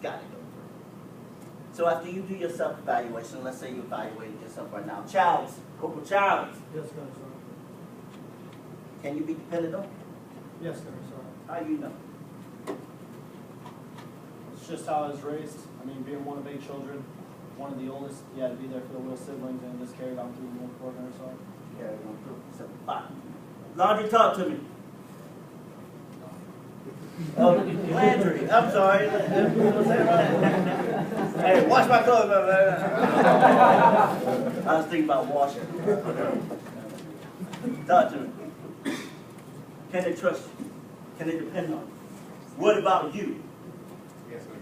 It's got to go through. So after you do your self-evaluation, let's say you evaluated yourself right now. Childs, Corporal Childs. Yes, Gunny, sir. Can you be depended on? Yes, Gunny, sir. How you know? It's just how I was raised. I mean, being one of 8 children, one of the oldest, you had to be there for the little siblings, and just carried on through the whole program, so. Carried on through. So, fine. Laundry, talk to me. Oh, Landry, I'm sorry. Hey, wash my clothes. I was thinking about washing. Talk to me. Can they trust you? Can they depend on you? What about you? Yes, sir.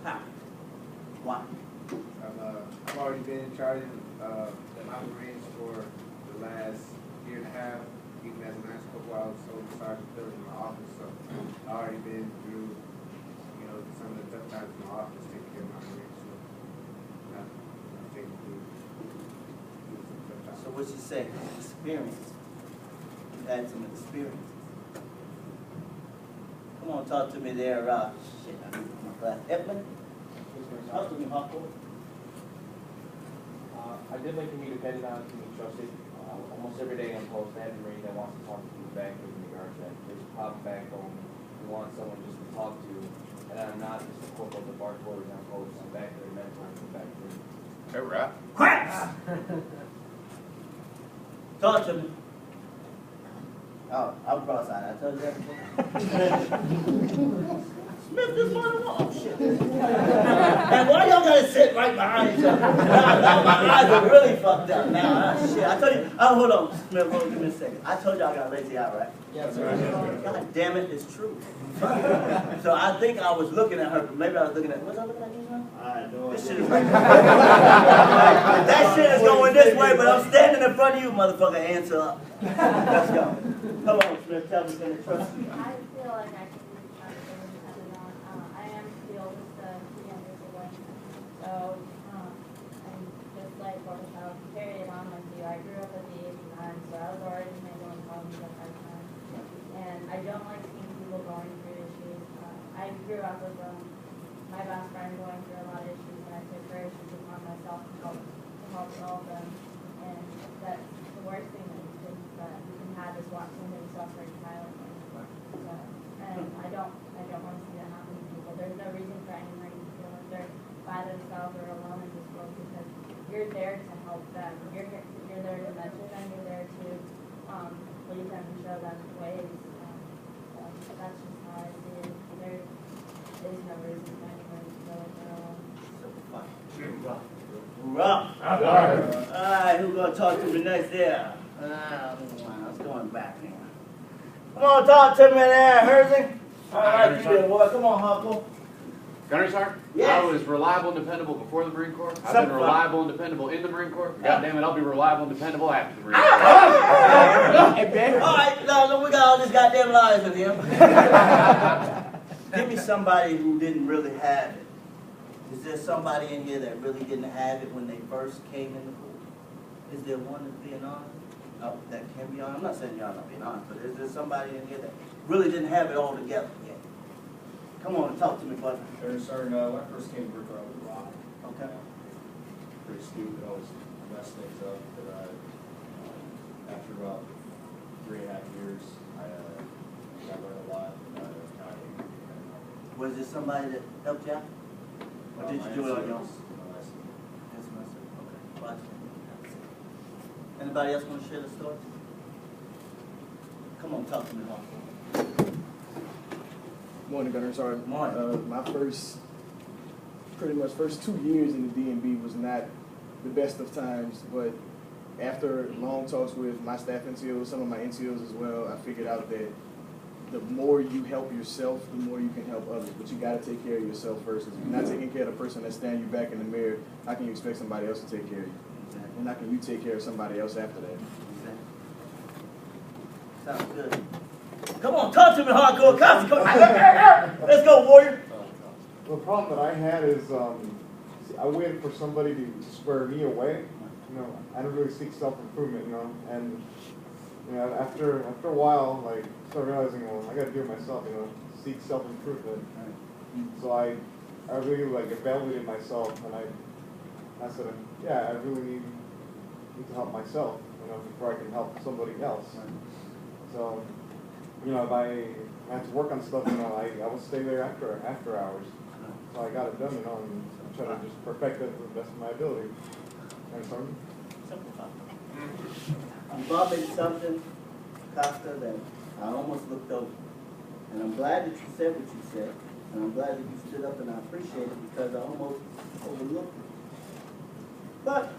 How? Why? I've already been in charge of the mountain range for the last year and a half. Even as a last couple hours, so sergeant filling in my office. So I've already been through, you know, some of the tough times in my office, taking care of mountain range. So I've taken through some tough times. So what you say? Experience. You had some experience. Come on, talk to me there. Shit, I need my glass. Edmund? Talk to me, Hawkwood. I did like to be depended on, to be trusted. Almost every day I'm close to every Marine that wants to talk to me back in regards that there's a problem back home. We want someone just to talk to, and I'm not just a corporal of the bar quarters. I'm close. I'm back there, mentor, and back there. Hey, Rap. Craps! Talk to me. Oh, I'm cross-eyed. I told you that before. Smith this morning. Oh, shit. And why y'all gotta sit right behind each other? Now my eyes are really fucked up now. Shit. I told you. Oh, hold on. Smith, hold on. Give me a second. I told you I got a lazy eye, right? Yes, sir. God damn it, it's true. So I think I was looking at her, but maybe I was looking at, was I looking at you, man? This shit is like, that shit is going this way, but I'm standing in front of you, motherfucker. Answer up. Let's go. Come on, Smith. Tell me, can I trust you? I feel like I can be trusted and depended on. I am the oldest of the younger siblings, so I'm just like what was I carried on like you. I grew up at the age of 9, so I was already making problems at that time. And I don't like seeing people going through issues. I grew up with my best friend going through a lot of issues, and I took her issues upon myself to help solve them. And that's the worst thing that you can have is watching them suffer silently. So, and I don't want to see that happen to people. There's no reason for anyone to feel like they're by themselves or alone in this world, because you're there to help them. You're there to mentor them. You're there to lead them and show them ways. So that's just how I see it. There is no reason for anyone to feel like they're alone. Rough. All right, who's gonna talk to me next there? Let's going back here. Come on, talk to me there, Hersing. All right, you there, boy. Come on, Huckle. Gunnery Sergeant? Yes. I was reliable and dependable before the Marine Corps. I've been reliable and dependable in the Marine Corps. Yeah. God damn it, I'll be reliable and dependable after the Marine Corps. All right, no, we got all these goddamn lies in here. Give me somebody who didn't really have it. Is there somebody in here that really didn't have it when they first came in the Corps? Is there one that's being honest? Oh, that can be honest. I'm not saying y'all not being honest, but is there somebody in here that really didn't have it all together yet? Come on, talk to me, buddy. Sir, no, when I first came to Brooklyn, I was rock. Okay. Pretty stupid, always mess things up. But after about 3.5 years, I learned a lot. Was there somebody that helped you out? Or did you do it on your own? Yes, myself. Okay. Watch it. Anybody else want to share the story? Come on, talk to me, Mark. Morning, Gunner Sergeant. Morning. My first 2 years in the DMB was not the best of times, but after long talks with my staff NCOs, some of my NCOs as well, I figured out that the more you help yourself, the more you can help others. But you got to take care of yourself first. If you're not taking care of the person that's standing you back in the mirror, how can you expect somebody else to take care of you? Exactly. And how can you take care of somebody else after that? Exactly. Sounds good. Come on, talk to me, hardcore. Come. Let's go, warrior. The problem that I had is I waited for somebody to spur me away. You know, I don't really seek self-improvement, you know, and you know, after a while, like, start realizing, well, I got to do it myself, you know, seek self-improvement. So I really like evaluated myself, and I said, yeah, I really need to help myself, before I can help somebody else. So, if I had to work on stuff, I would stay there after hours. So I got it done, and try to just perfect it to the best of my ability. And so, You brought me something, Costa, that I almost looked over. And I'm glad that you said what you said. And I'm glad that you stood up, and I appreciate it because I almost overlooked it. But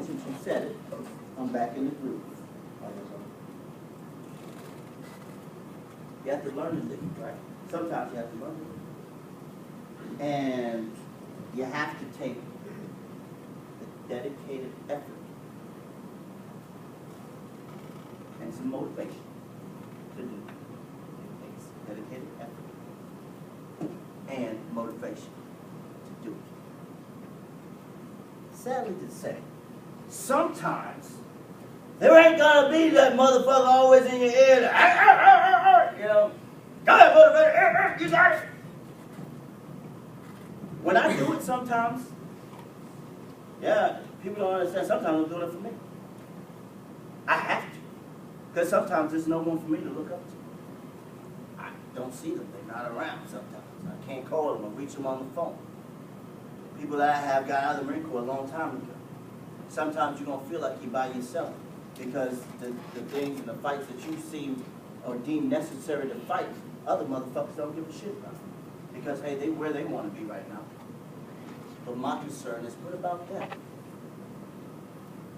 since you said it, I'm back in the groove. You have to learn to lead, right? Sometimes you have to learn to lead. And you have to take the dedicated effort and some motivation to do it. It takes dedicated effort and motivation to do it. Sadly to say, sometimes there ain't gonna be that motherfucker always in your ear that, go ahead, motivator, you got it. When I do it sometimes, yeah, people don't understand, sometimes I'm doing it for me. I have to. Because sometimes there's no one for me to look up to. I don't see them, they're not around sometimes. I can't call them or reach them on the phone. People that I have got out of the Marine Corps a long time ago. Sometimes you're going to feel like you're by yourself because the things and the fights that you seem or deem necessary to fight, other motherfuckers don't give a shit about. Because, hey, they where they want to be right now. But my concern is, what about them?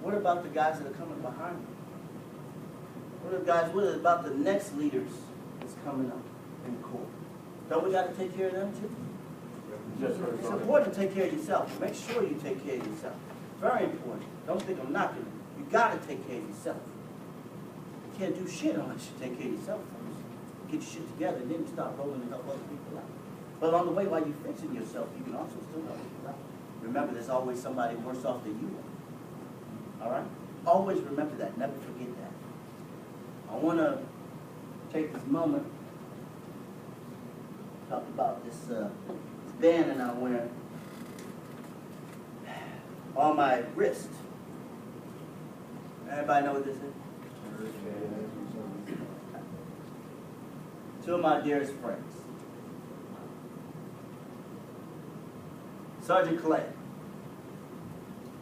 What about the guys that are coming behind them? What about the next leaders that's coming up in the Corps? Don't we got to take care of them too? It's important to take care of yourself. Make sure you take care of yourself. Very important. Don't think I'm knocking it. You got to take care of yourself. You can't do shit unless you take care of yourself first. Get your shit together, and then you start rolling to help other people out. But along the way, while you're fixing yourself, you can also still help people out. Remember, there's always somebody worse off than you are. All right? Always remember that. Never forget that. I want to take this moment to talk about this band that I'm wearing on my wrist. Everybody know what this is? Two of my dearest friends. Sergeant Clay.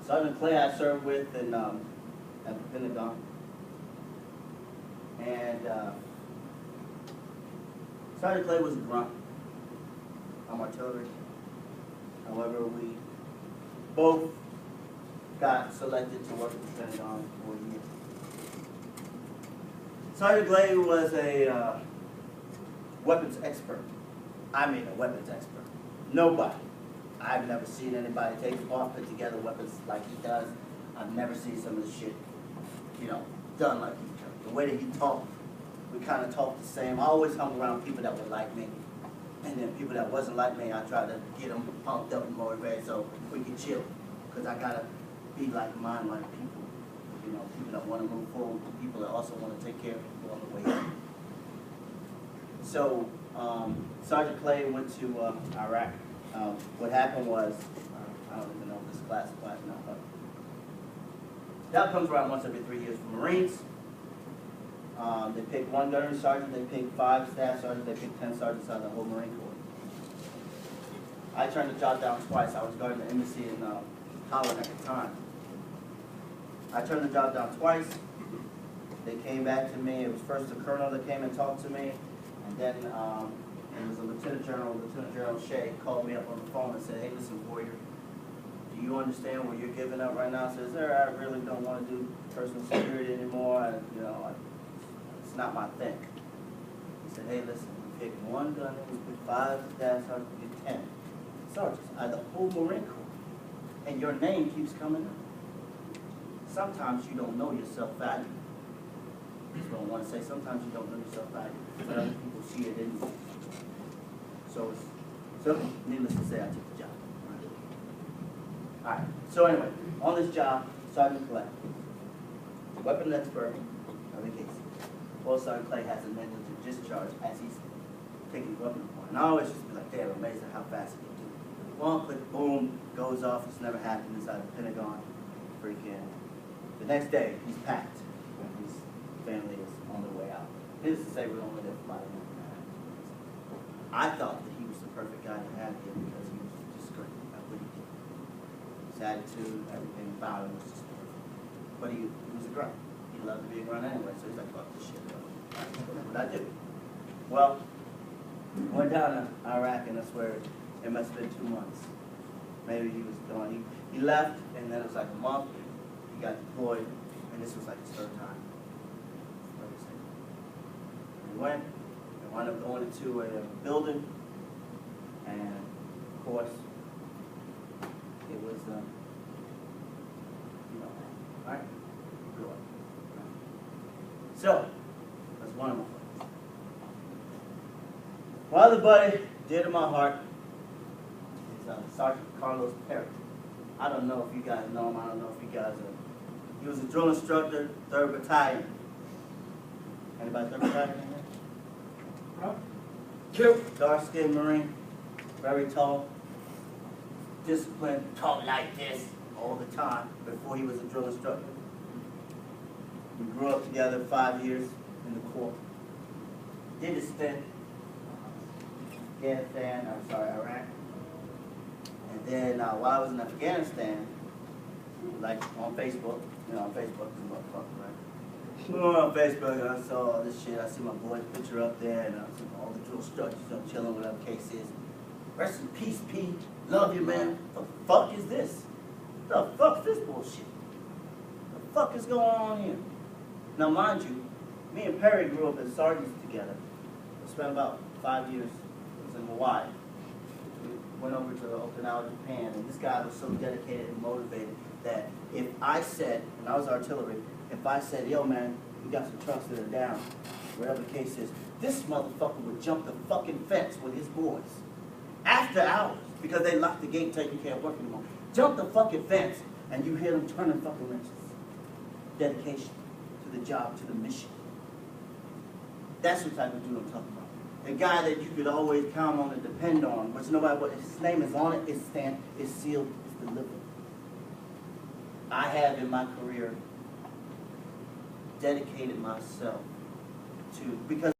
Sergeant Clay I served with at the Pentagon. And Sergeant Clay was a grunt. I'm artillery. However, we both got selected to work at the Pentagon for a year. Sergeant Clay was a weapons expert. I mean a weapons expert. Nobody. I've never seen anybody take apart, put together weapons like he does. I've never seen some of the shit, done like he does. The way that he talked, we kind of talked the same. I always hung around people that were like me. And then people that wasn't like me, I tried to get them pumped up and motivated so we could chill. Because I got to be like-minded people. People that want to move forward, people that also want to take care of people on the way out. So, Sergeant Clay went to Iraq. What happened was, I don't even know if this is classified or not, but that comes around once every 3 years for Marines. They pick one gunnery sergeant, they pick 5 staff sergeants, they pick 10 sergeants out of the whole Marine Corps. I turned the job down twice. I was guarding the embassy in Holland at the time. I turned the job down twice. They came back to me. It was first the colonel that came and talked to me, and then it was a Lieutenant General Shea, called me up on the phone and said, "Hey, listen, warrior, do you understand what you're giving up right now?" I said, "Sir, I really don't want to do personal security anymore. It's not my thing." He said, "Hey, listen, we pick one gunner, we pick 5 staff sergeants, we pick 10 sergeants out of the whole Marine Corps, and your name keeps coming up. Sometimes you don't know your self-value." That's what I want to say. Sometimes you don't know your self-value, but other people see it in you. So needless to say, I took the job. All right. So anyway, on this job, Sergeant Clay, weapon expert, in the case. Well, Sergeant Clay has a negligent discharge as he's taking weapon apart. And I always just be like, damn, amazing One click, boom, goes off. It's never happened inside the Pentagon. Freaking. The next day, he's packed. And his family is on their way out. Needless to say, we only live about a month and a half. I thought that he was the perfect guy to have here because he was just great at what he did. His attitude, everything about him was just perfect. But he was a grunt. He loved to be a grunt anyway, so he's like, fuck this shit, bro. That's what I do. Well, went down to Iraq, and I swear it must have been 2 months. Maybe he was gone. He left, and then it was like a month. He got deployed, and this was like his third time. We went, and wound up going into a building, and of course, it was, right? Grew up. So, that's one of my friends. My other buddy, dear to my heart, is Sergeant Carlos Perry. I don't know if you guys know him. I don't know if you guys are. He was a drill instructor, 3rd Battalion. Anybody 3rd Battalion in here? No. Cute. Dark-skinned Marine, very tall, disciplined, talk like this all the time before he was a drill instructor. We grew up together 5 years in the Corps. Did a stint in Iraq. And then while I was in Afghanistan, like on Facebook, on Facebook is a motherfucker, right? We were on Facebook and I saw all this shit. I see my boy's picture up there and I see all the drill instructors chilling, whatever the case is. Rest in peace, P. Love you, man. The fuck is this? The fuck's this bullshit? The fuck is going on here? Now, mind you, me and Perry grew up as sergeants together. We spent about 5 years. It was in Hawaii. We went over to Okinawa, Japan, and this guy was so dedicated and motivated that if I said, and I was artillery, if I said, yo, man, we got some trucks that are down, whatever the case is, this motherfucker would jump the fucking fence with his boys. After hours, because they locked the gate until you can't work anymore. Jump the fucking fence, and you hear them turning fucking wrenches. Dedication to the job, to the mission. That's the type of dude I'm talking about. The guy that you could always count on and depend on, which nobody, but his name is on it, it's sealed, it's delivered. I have in my career dedicated myself to, because